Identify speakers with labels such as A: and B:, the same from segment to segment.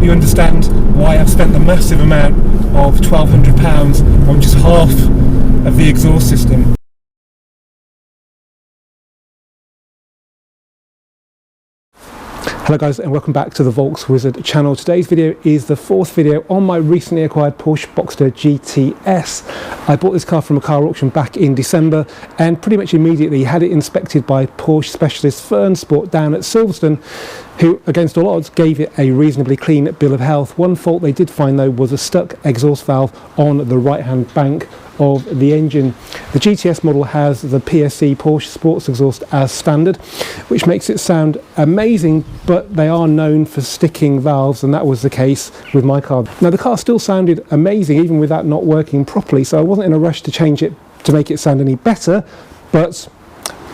A: you understand why I've spent the massive amount of £1,200 on just half of the exhaust system. Hello guys, and welcome back to the Volks Wizard channel. Today's video is the fourth video on my recently acquired Porsche Boxster GTS. I bought this car from a car auction back in December and pretty much immediately had it inspected by Porsche specialist Fern Sport down at Silverstone, who against all odds gave it a reasonably clean bill of health. One fault they did find though was a stuck exhaust valve on the right hand bank of the engine. The GTS model has the PSC Porsche Sports exhaust as standard, which makes it sound amazing, but they are known for sticking valves, and that was the case with my car. Now the car still sounded amazing even with that not working properly, so I wasn't in a rush to change it to make it sound any better, but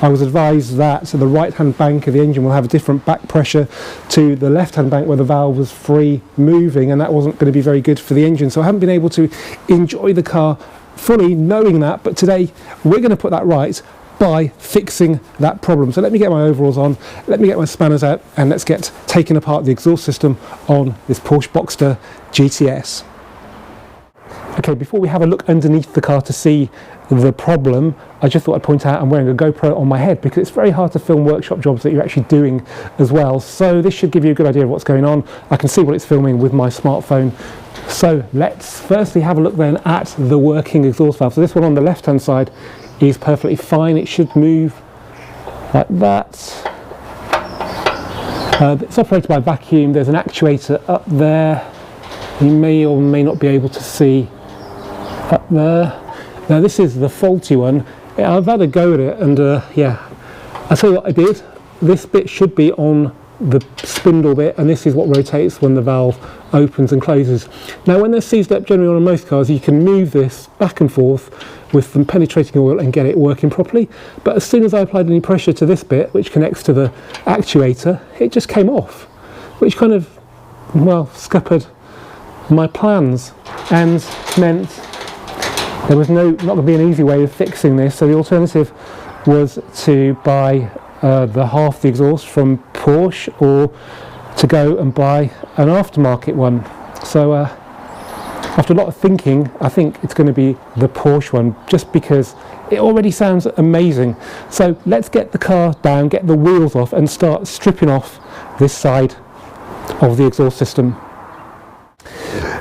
A: I was advised that the right hand bank of the engine will have a different back pressure to the left hand bank where the valve was free moving, and that wasn't going to be very good for the engine. So I haven't been able to enjoy the car fully knowing that, but today we're going to put that right by fixing that problem. So let me get my overalls on, let me get my spanners out, and let's get taking apart the exhaust system on this Porsche Boxster GTS. Okay, before we have a look underneath the car to see the problem, I just thought I'd point out I'm wearing a GoPro on my head because it's very hard to film workshop jobs that you're actually doing as well. So this should give you a good idea of what's going on. I can see what it's filming with my smartphone. So let's firstly have a look then at the working exhaust valve. So this one on the left hand side is perfectly fine. It should move like that. It's operated by vacuum. There's an actuator up there. You may or may not be able to see up there. Now this is the faulty one. I've had a go at it, and yeah, I'll tell you what I did. This bit should be on the spindle bit, and this is what rotates when the valve opens and closes. Now when they're seized up generally on most cars, you can move this back and forth with some penetrating oil and get it working properly, but as soon as I applied any pressure to this bit which connects to the actuator, it just came off, which kind of, well, scuppered my plans and meant there was not going to be an easy way of fixing this. So the alternative was to buy the half the exhaust from Porsche, or to go and buy an aftermarket one. So after a lot of thinking, I think it's going to be the Porsche one, just because it already sounds amazing. So let's get the car down, get the wheels off, and start stripping off this side of the exhaust system.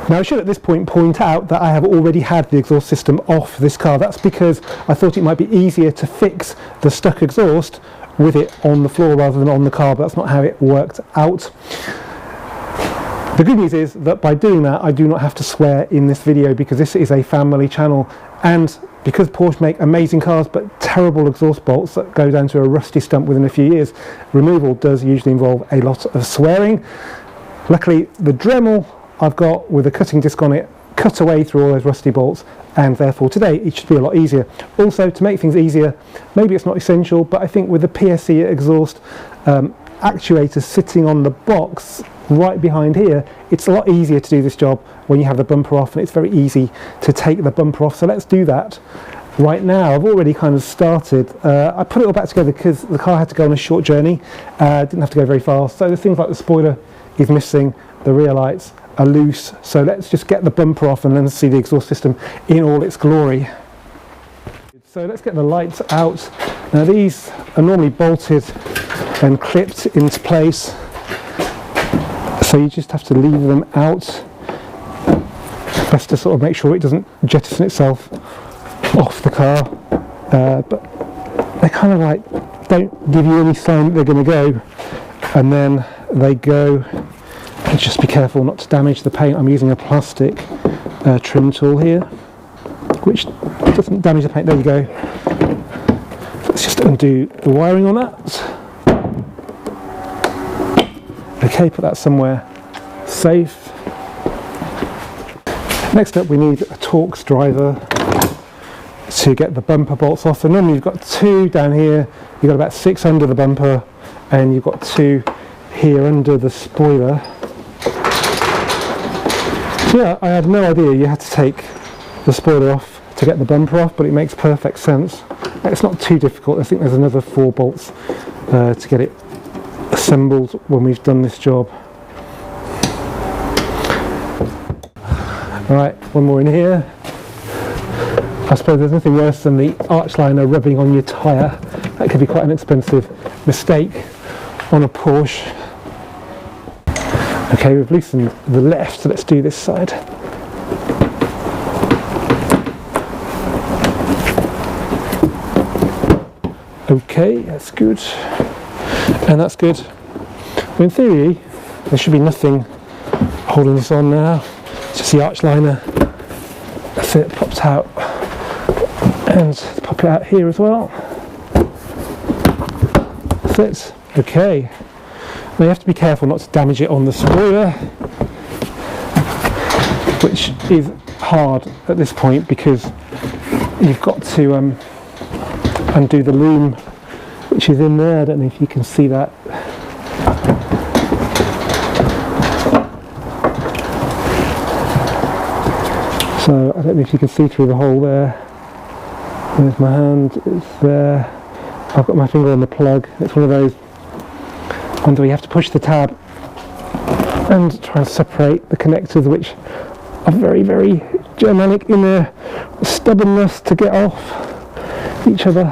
A: Now I should at this point point out that I have already had the exhaust system off this car. That's because I thought it might be easier to fix the stuck exhaust with it on the floor rather than on the car, but that's not how it worked out. The good news is that by doing that I do not have to swear in this video, because this is a family channel, and because Porsche make amazing cars but terrible exhaust bolts that go down to a rusty stump within a few years, removal does usually involve a lot of swearing. Luckily the Dremel I've got with a cutting disc on it cut away through all those rusty bolts, and therefore today it should be a lot easier. Also, to make things easier, maybe it's not essential, but I think with the PSC exhaust actuator sitting on the box right behind here, it's a lot easier to do this job when you have the bumper off, and it's very easy to take the bumper off. So let's do that right now. I've already kind of started. I put it all back together because the car had to go on a short journey, didn't have to go very fast, so the things like the spoiler is missing, the rear lights are loose. So let's just get the bumper off and then see the exhaust system in all its glory. So let's get the lights out. Now these are normally bolted and clipped into place, so you just have to leave them out. Best to sort of make sure it doesn't jettison itself off the car, but they kind of like don't give you any sign that they're going to go, and then they go. And just be careful not to damage the paint. I'm using a plastic trim tool here, which doesn't damage the paint. There you go. Let's just undo the wiring on that. Okay, put that somewhere safe. Next up we need a Torx driver to get the bumper bolts off. So normally you've got two down here, you've got about 6 under the bumper, and you've got 2 here under the spoiler. Yeah, I had no idea you had to take the spoiler off to get the bumper off, but it makes perfect sense. It's not too difficult. I think there's another 4 bolts to get it assembled when we've done this job. Alright, one more in here. I suppose there's nothing worse than the arch liner rubbing on your tyre. That could be quite an expensive mistake on a Porsche. Okay, we've loosened the left, so let's do this side. Okay, that's good. And that's good. Well, in theory, there should be nothing holding this on now. It's just the arch liner. That's it, pops out. And pop it out here as well. That's it. Okay. Now you have to be careful not to damage it on the spoiler, which is hard at this point because you've got to undo the loom which is in there. I don't know if you can see that. So I don't know if you can see through the hole there. There's my hand, it's there. I've got my finger on the plug. It's one of those ones where you have to push the tab and try and separate the connectors, which are very, very Germanic in their stubbornness to get off each other.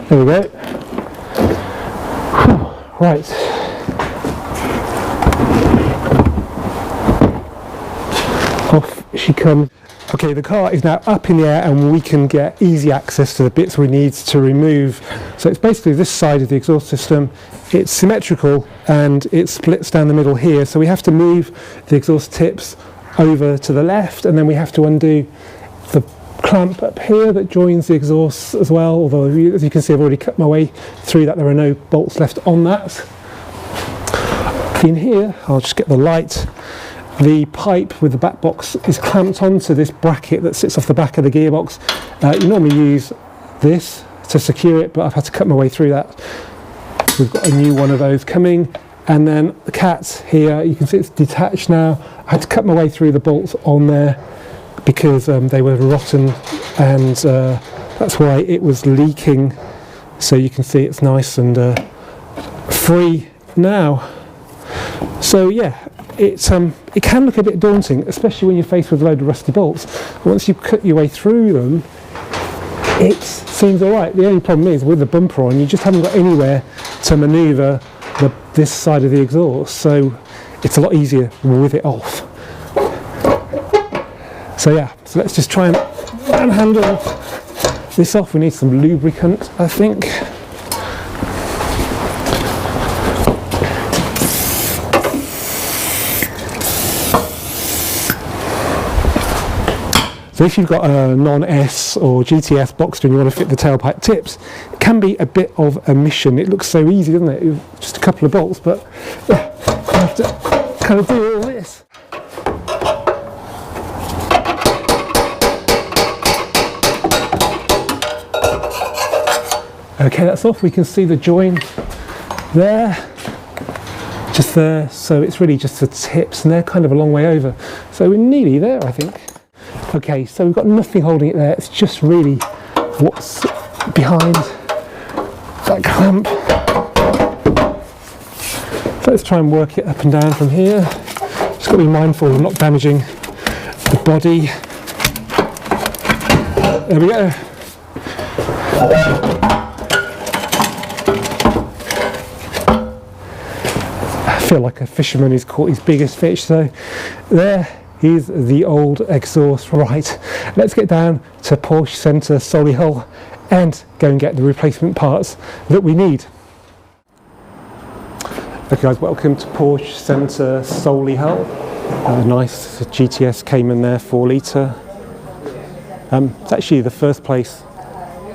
A: There we go. Whew. Right. Off she comes. Okay, the car is now up in the air and we can get easy access to the bits we need to remove. So it's basically this side of the exhaust system. It's symmetrical and it splits down the middle here. So we have to move the exhaust tips over to the left, and then we have to undo the clamp up here that joins the exhaust as well. Although, as you can see, I've already cut my way through that. There are no bolts left on that. In here, I'll just get the light. The pipe with the back box is clamped onto this bracket that sits off the back of the gearbox. You normally use this to secure it, but I've had to cut my way through that. We've got a new one of those coming. And then the cat here, you can see it's detached now. I had to cut my way through the bolts on there because they were rotten, and that's why it was leaking. So you can see it's nice and free now. So yeah. It can look a bit daunting, especially when you're faced with a load of rusty bolts. Once you cut your way through them, it seems alright. The only problem is with the bumper on, you just haven't got anywhere to manoeuvre this side of the exhaust, so it's a lot easier with it off. So yeah, so let's just try and handle this off. We need some lubricant, I think. So if you've got a non-S or GTS Boxster and you want to fit the tailpipe tips, it can be a bit of a mission. It looks so easy, doesn't it? Just a couple of bolts, but yeah, you have to kind of do all this. Okay, that's off. We can see the join there, just there. So it's really just the tips, and they're kind of a long way over. So we're nearly there, I think. Okay, so we've got nothing holding it there. It's just really what's behind that clamp. So let's try and work it up and down from here. Just got to be mindful of not damaging the body. There we go. I feel like a fisherman who's caught his biggest fish. So there is the old exhaust. Right, let's get down to Porsche Centre Solihull and go and get the replacement parts that we need. Okay guys, welcome to Porsche Centre Solihull. Nice GTS Cayman there, 4 litre. It's actually the first place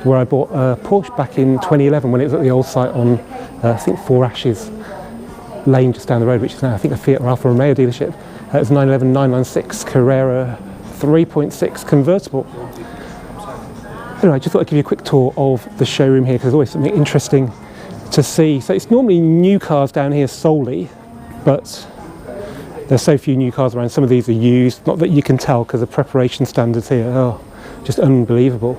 A: where I bought a Porsche back in 2011 when it was at the old site on I think 4 Ashes Lane just down the road, which is now I think a Fiat or Alfa Romeo dealership. It was 911 996 Carrera 3.6 convertible. Anyway, I just thought I'd give you a quick tour of the showroom here because there's always something interesting to see. So it's normally new cars down here solely, but there's so few new cars around. Some of these are used, not that you can tell because the preparation standards here are just unbelievable.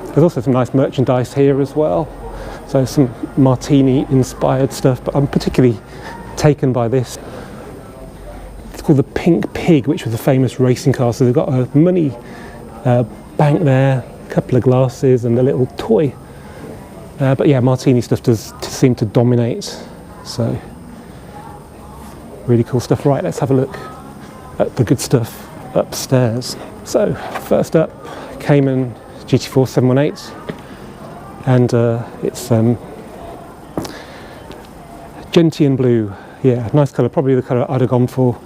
A: There's also some nice merchandise here as well. So some Martini inspired stuff, but I'm particularly taken by this. called the Pink Pig, which was a famous racing car. So they've got a money bank there, a couple of glasses and a little toy. But yeah, Martini stuff does seem to dominate. So really cool stuff. Right, let's have a look at the good stuff upstairs. So first up, Cayman GT4 718, and it's gentian blue. Yeah, nice colour, probably the colour I'd have gone for,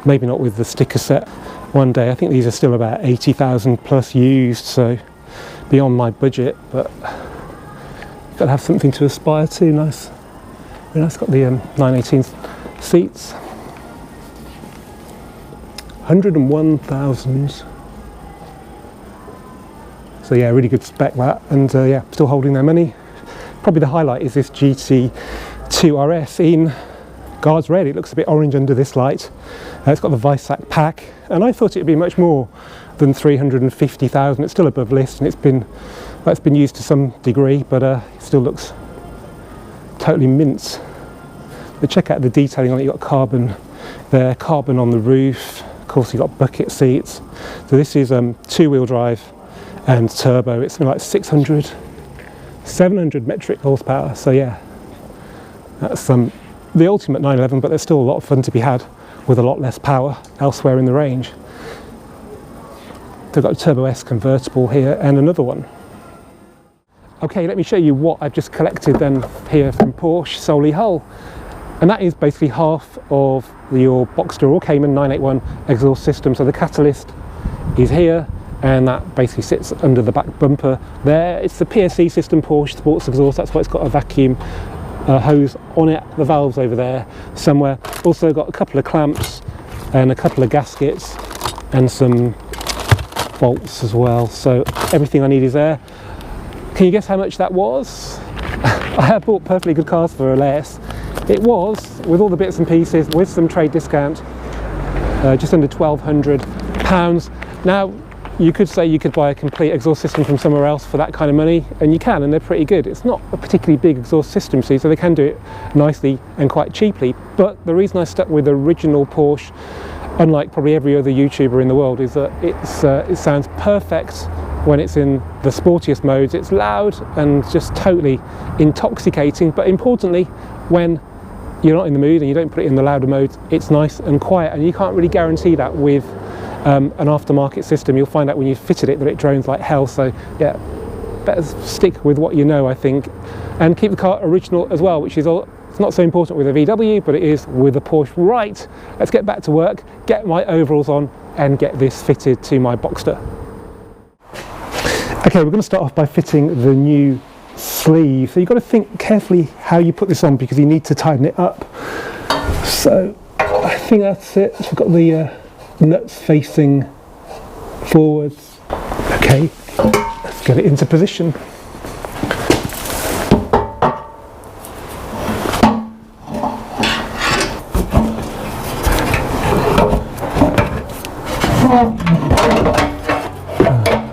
A: maybe not with the sticker set one day. I think these are still about 80,000 plus used, so beyond my budget, but got to have something to aspire to. Nice, really nice. Got the 918 seats, 101,000. So yeah, really good spec that, and yeah, still holding their money. Probably the highlight is this GT2 RS in Guards Red. It looks a bit orange under this light. It's got the Visac pack, and I thought it would be much more than 350,000. It's still above list, and it's been used to some degree, but it still looks totally mince. But check out the detailing on it. You've got carbon there, carbon on the roof. Of course, you've got bucket seats. So this is two-wheel drive and turbo. It's something like 700 metric horsepower. So yeah, that's the ultimate 911, but there's still a lot of fun to be had with a lot less power elsewhere in the range. They've got a Turbo S convertible here and another one. Okay, let me show you what I've just collected then here from Porsche Solely Hull. And that is basically half of your Boxster or Cayman 981 exhaust system. So the catalyst is here, and that basically sits under the back bumper there. It's the PSE system, Porsche Sports Exhaust. That's why it's got a vacuum hose on it. The valve's over there somewhere. Also got a couple of clamps and a couple of gaskets and some bolts as well. So everything I need is there. Can you guess how much that was? I have bought perfectly good cars for less. It was, with all the bits and pieces, with some trade discount, just under £1,200. Now, you could say you could buy a complete exhaust system from somewhere else for that kind of money, and you can, and they're pretty good. It's not a particularly big exhaust system, see, so they can do it nicely and quite cheaply. But the reason I stuck with original Porsche, unlike probably every other YouTuber in the world, is that it sounds perfect when it's in the sportiest modes. It's loud and just totally intoxicating, but importantly, when you're not in the mood and you don't put it in the louder mode, it's nice and quiet, and you can't really guarantee that with an aftermarket system. You'll find out when you've fitted it that it drones like hell. So yeah, better stick with what you know, I think, and keep the car original as well, which is all. It's not so important with a VW, but it is with a Porsche. Right, let's get back to work, get my overalls on, and get this fitted to my Boxster. Okay, we're going to start off by fitting the new sleeve. So you've got to think carefully how you put this on, because you need to tighten it up. So I think that's it. So we've got the nuts facing forwards. Okay, let's get it into position.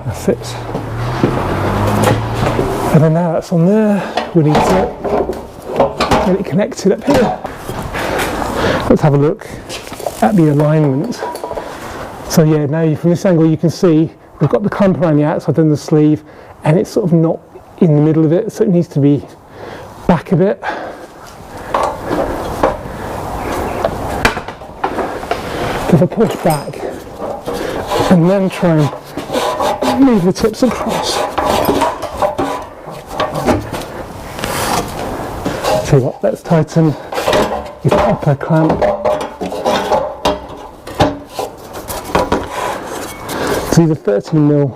A: That's it. And then now that's on there, we need to get it connected up here. Let's have a look at the alignment. So yeah, now from this angle you can see we've got the clamp around the outside and the sleeve, and it's sort of not in the middle of it, so it needs to be back a bit. If I push back and then try and move the tips across. Tell you what, let's tighten the upper clamp. So these are 13mm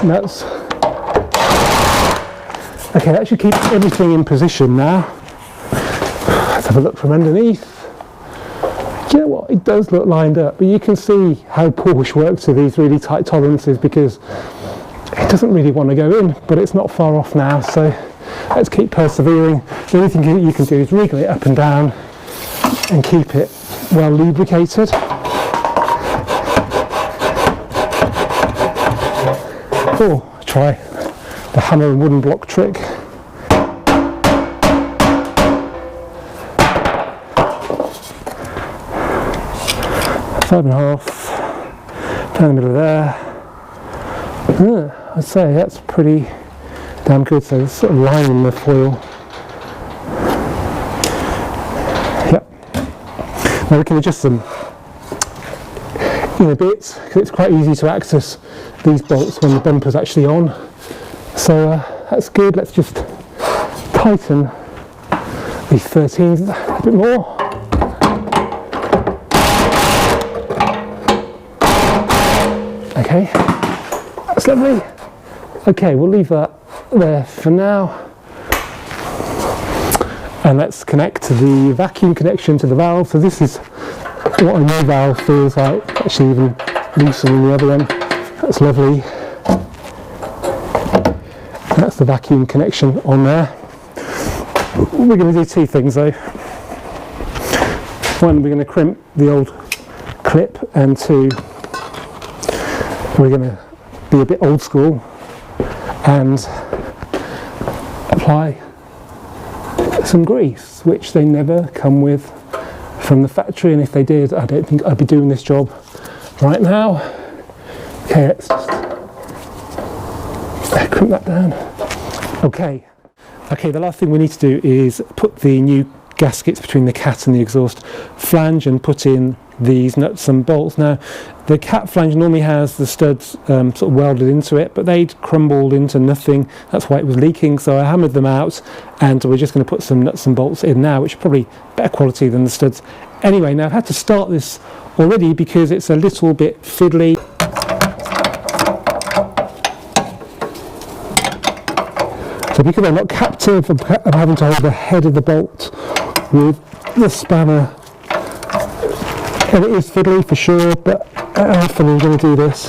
A: nuts. Okay, that should keep everything in position now. Let's have a look from underneath. Do you know what? It does look lined up, but you can see how Porsche works with these really tight tolerances, because it doesn't really want to go in, but it's not far off now, so let's keep persevering. The only thing you can do is wriggle it up and down and keep it well lubricated. Or try the hammer and wooden block trick. 5.5 down the middle of there. I'd say that's pretty damn good. So there's sort of line in the foil. Yep. Now we can adjust them in a bit because it's quite easy to access these bolts when the bumper's actually on. So that's good. Let's just tighten these 13s a bit more. Okay, that's lovely. Okay, we'll leave that there for now. And let's connect the vacuum connection to the valve. So this is what a new valve feels like, actually even looser than the other one. That's lovely. That's the vacuum connection on there. We're going to do two things though. One, we're going to crimp the old clip, and two, we're going to be a bit old school and apply some grease, which they never come with from the factory, and if they did, I don't think I'd be doing this job right now. Okay, let's just crimp that down. Okay, the last thing we need to do is put the new gaskets between the cat and the exhaust flange and put in these nuts and bolts. Now the cat flange normally has the studs sort of welded into it, but they'd crumbled into nothing. That's why it was leaking, so I hammered them out, and we're just going to put some nuts and bolts in now, which are probably better quality than the studs. Anyway, now I've had to start this already because it's a little bit fiddly. So because I'm not captive, I'm having to hold the head of the bolt with the spanner, and it is fiddly for sure, but often I'm going to do this.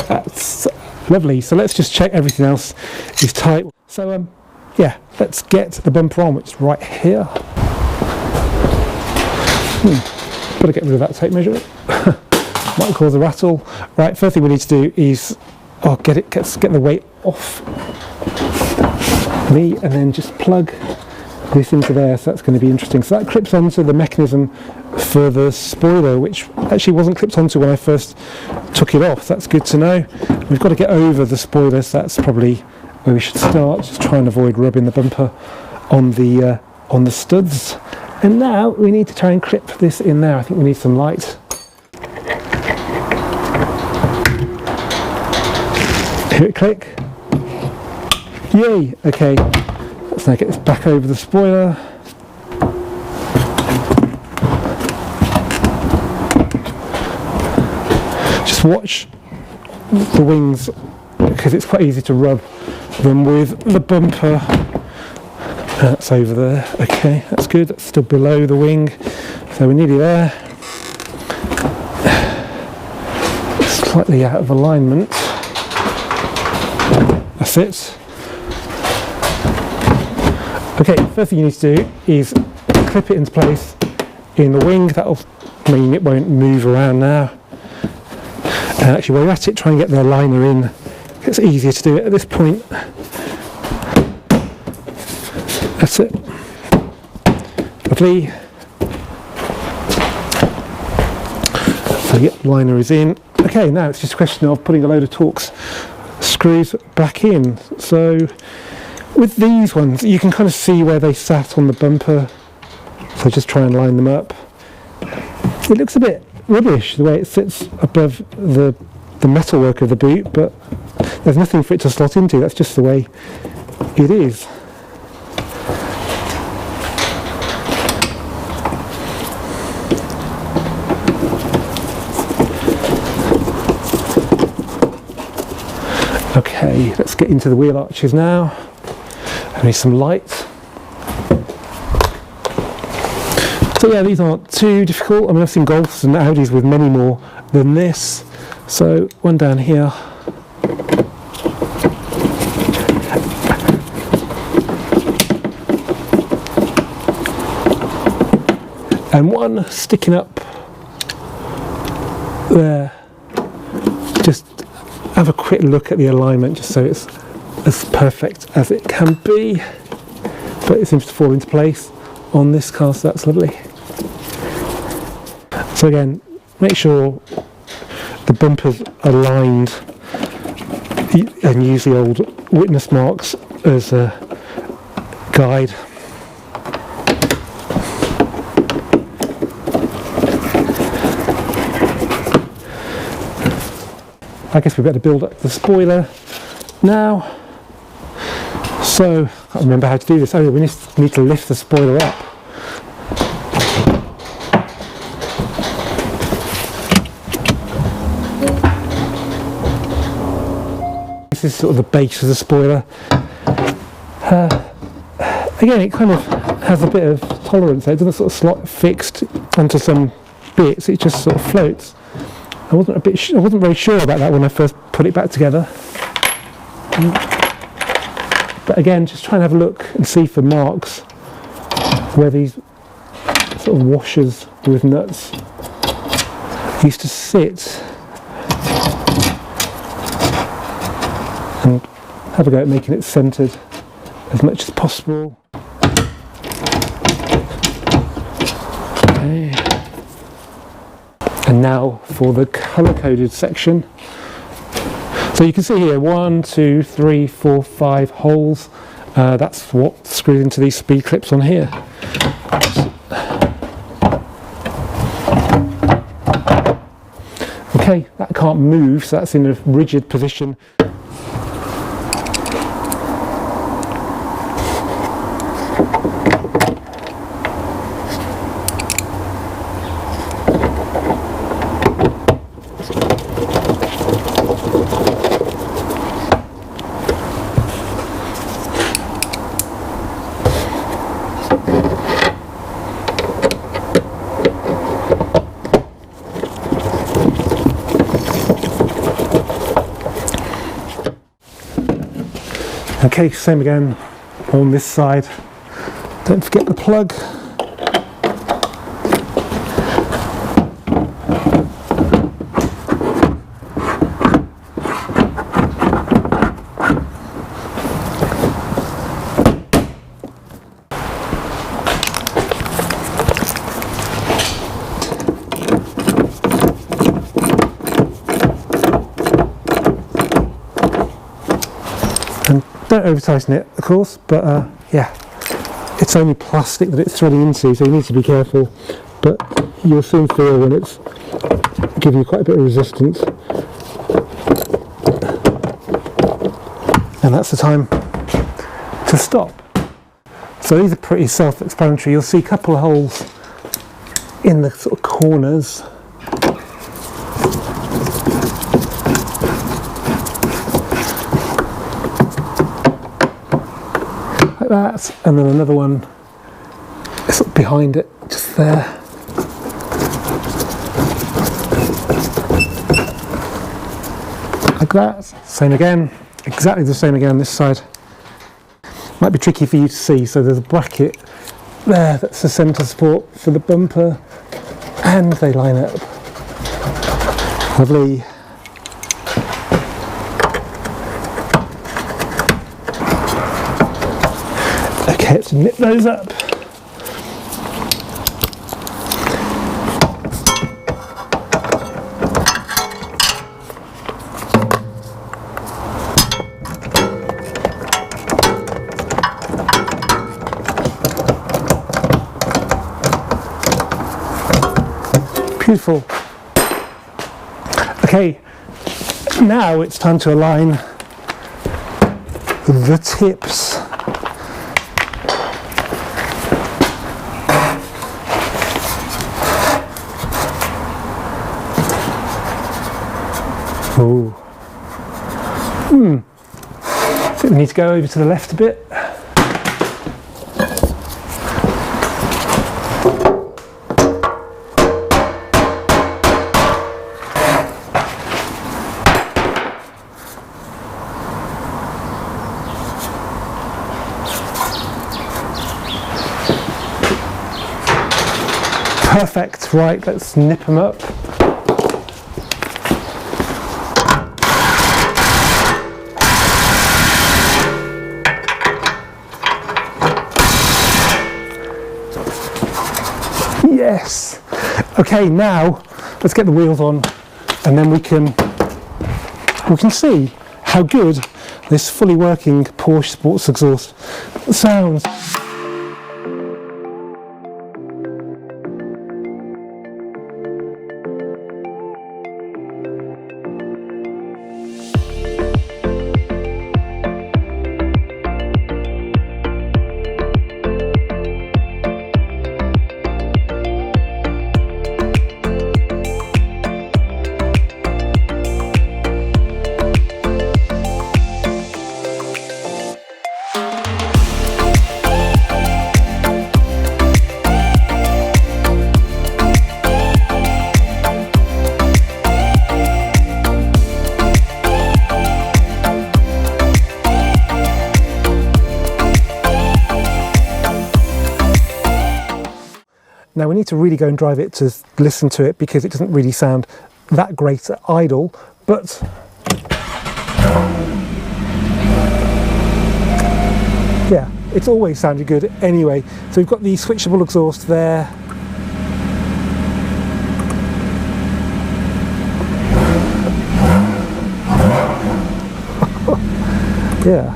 A: That's lovely. So let's just check everything else is tight. So yeah, let's get the bumper on, which is right here. Gotta get rid of that tape measure. Might cause a rattle. Right, first thing we need to do is get the weight off me, and then just plug this into there. So that's going to be interesting. So that clips onto the mechanism for the spoiler, which actually wasn't clipped onto when I first took it off. So that's good to know. We've got to get over the spoiler, so that's probably where we should start. Just try and avoid rubbing the bumper on the studs. And now we need to try and clip this in there. I think we need some light. Hear it click. Yay! Okay, let's now get this back over the spoiler. Just watch the wings, because it's quite easy to rub them with the bumper. That's over there. Okay, that's good. That's still below the wing, so we're nearly there. Slightly out of alignment. That's it. Okay, first thing you need to do is clip it into place in the wing. That'll mean it won't move around now. And actually, while you're at it, try and get the liner in. It's easier to do it at this point. That's it. Lovely. So yep, liner is in. Okay, now it's just a question of putting a load of Torx screws back in. So with these ones, you can kind of see where they sat on the bumper. So just try and line them up. It looks a bit rubbish the way it sits above the metalwork of the boot, but there's nothing for it to slot into. That's just the way it is. Okay, let's get into the wheel arches now. I need some light. So yeah, these aren't too difficult. I mean, I've seen Golfs and Audis with many more than this. So one down here. And one sticking up there, just have a quick look at the alignment just so it's as perfect as it can be, but it seems to fall into place on this car, so that's lovely. So again, make sure the bumper's aligned and use the old witness marks as a guide. I guess we better build up the spoiler now. So, I can't remember how to do this. Oh, we need to lift the spoiler up. This is sort of the base of the spoiler. Again, it kind of has a bit of tolerance there. It doesn't sort of slot fixed onto some bits, it just sort of floats. I wasn't very sure about that when I first put it back together. But again, just try and have a look and see for marks where these sort of washers with nuts used to sit, and have a go at making it centered as much as possible. Okay. And now for the colour-coded section. So you can see here 1, 2, 3, 4, 5 holes. That's what screws into these speed clips on here. Okay, that can't move, so that's in a rigid position. Okay, same again on this side. Don't forget the plug. Don't over tighten it, of course, but yeah, it's only plastic that it's threading into, so you need to be careful, but you'll soon feel when it's giving you quite a bit of resistance, and that's the time to stop. So these are pretty self-explanatory. You'll see a couple of holes in the sort of corners. That, and then another one sort of behind it, just there. Like that. Same again, exactly the same again this side. Might be tricky for you to see, so there's a bracket there that's the centre support for the bumper, and they line up. Lovely. Okay, let's knit those up. Beautiful. Okay, now it's time to align the tips. Oh. I think we need to go over to the left a bit. Perfect, right, let's nip them up. Yes. Okay, now let's get the wheels on, and then we can see how good this fully working Porsche sports exhaust sounds. Now we need to really go and drive it to listen to it, because it doesn't really sound that great at idle, but yeah, it's always sounded good anyway. So we've got the switchable exhaust there. Yeah,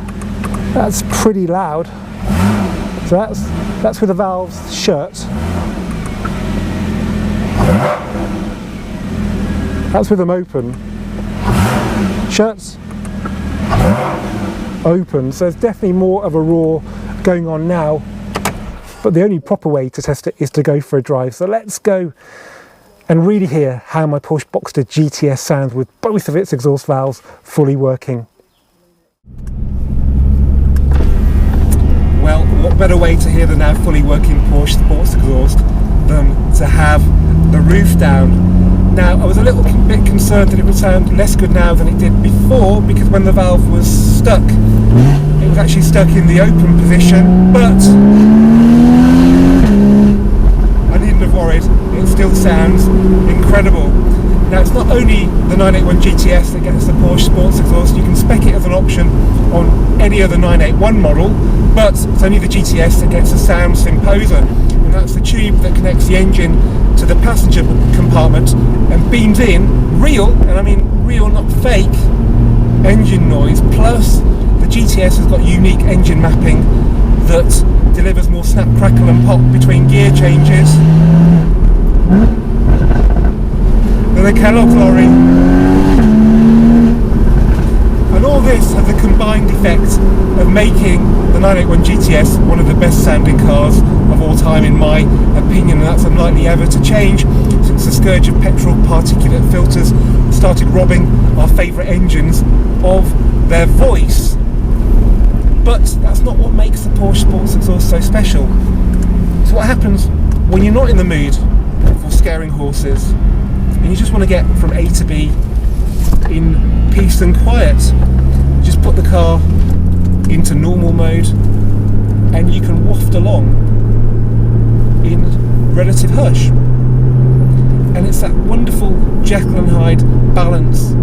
A: that's pretty loud. So that's with the valves shut. That's with them open. Shut, open. So there's definitely more of a roar going on now, but the only proper way to test it is to go for a drive. So let's go and really hear how my Porsche Boxster GTS sounds with both of its exhaust valves fully working. Well, what better way to hear the now fully working Porsche sports exhaust than to have the roof down. Now, I was a little bit concerned that it would sound less good now than it did before, because when the valve was stuck, it was actually stuck in the open position, but I needn't have worried. It still sounds incredible. Now, it's not only the 981 GTS that gets the Porsche sports exhaust. You can spec it as an option on any other 981 model, but it's only the GTS that gets a sound Symposer, and that's the tube that connects the engine to the passenger compartment and beams in real, and I mean real, not fake, engine noise. Plus the GTS has got unique engine mapping that delivers more snap, crackle and pop between gear changes than a Kellogg lorry. And all this has a combined effect of making the 981 GTS one of the best sounding cars of all time, in my opinion, and that's unlikely ever to change since the scourge of petrol particulate filters started robbing our favourite engines of their voice. But that's not what makes the Porsche sports exhaust so special. So what happens when you're not in the mood for scaring horses and you just want to get from A to B in peace and quiet? Just put the car into normal mode and you can waft along in relative hush. And it's that wonderful Jekyll and Hyde balance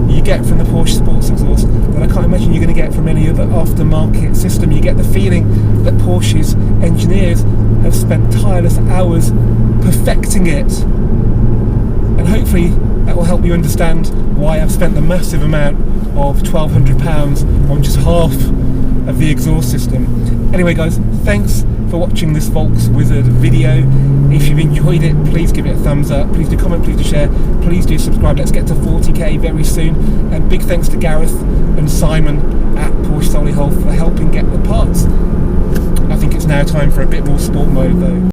A: you get from the Porsche sports exhaust that I can't imagine you're going to get from any other aftermarket system. You get the feeling that Porsche's engineers have spent tireless hours perfecting it, and hopefully that will help you understand why I've spent the massive amount of £1,200 on just half of the exhaust system. Anyway guys, thanks for watching this Volkswizard video. If you've enjoyed it, please give it a thumbs up, please do comment, please do share, please do subscribe. Let's get to 40k very soon, and big thanks to Gareth and Simon at Porsche Solihull for helping get the parts. I think it's now time for a bit more sport mode though.